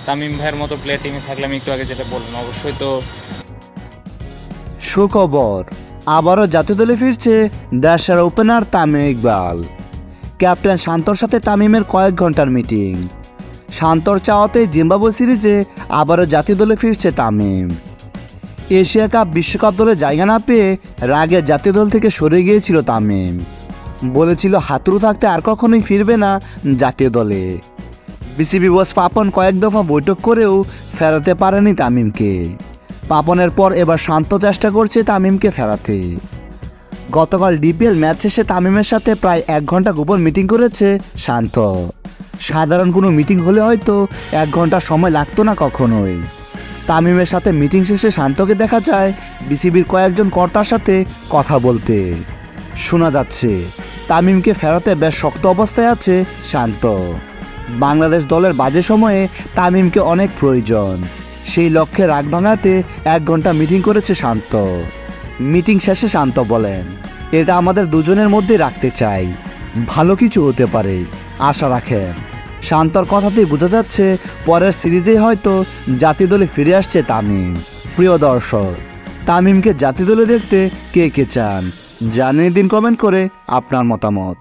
তামিম ভাইয়ের মতো প্লেয়ার টিমে থাকলে আমি একটু আগে যেটা বললাম অবশ্যই তো। সুখবর, আবারও জাতীয় দলে ফিরছে দেশের ওপেনার তামিম ইকবাল। ক্যাপ্টেন শান্তর সাথে তামিমের কয়েক ঘন্টার মিটিং। শান্তর চাওয়াতে জিম্বাবুয়ে সিরিজে আবারও জাতীয় দলে ফিরছে তামিম। এশিয়া কাপ বিশ্বকাপ দলে জায়গা না পেয়ে রাগে জাতীয় দল থেকে সরে গিয়েছিল তামিম। বলেছিল হাতুড়ু থাকতে আর কখনোই ফিরবে না জাতীয় দলে। বিসিবি বস পাপন কয়েক দফা বৈঠক করেও ফেরাতে পারেনি তামিমকে। পাপনের পর এবার শান্ত চেষ্টা করছে তামিমকে ফেরাতে। গতকাল ডিপিএল ম্যাচ শেষে তামিমের সাথে প্রায় 1 ঘন্টা গোপন মিটিং করেছে শান্ত। সাধারণ কোনো মিটিং হলে হয়তো 1 ঘন্টা সময় লাগতো না কখনোই। তামিমের সাথে মিটিং শেষে শান্তকে দেখা যায় বিসিবির কয়েকজন কর্তার সাথে কথা বলতে। শোনা যাচ্ছে তামিমকে ফেরাতে বেশ শক্ত অবস্থায় আছে শান্ত। বাংলাদেশ দলের বাজে সময়ে তামিমকে অনেক প্রয়োজন। সেই লক্ষ্যে রাগ ভাঙাতে 1 ঘন্টা মিটিং করেছে শান্ত। মিটিং শেষে শান্ত বলেন, এটা আমাদের দুজনের মধ্যে রাখতে চাই, ভালো কিছু হতে পারে, আশা রাখেন। শান্তর কথাতেই বোঝা যাচ্ছে পরের সিরিজেই হয়তো জাতীয় দলে ফিরে আসছে তামিম। প্রিয় দর্শক, তামিমকে জাতীয় দলে দেখতে কে কে চান জানিয়ে দিন কমেন্ট করে আপনার মতামত।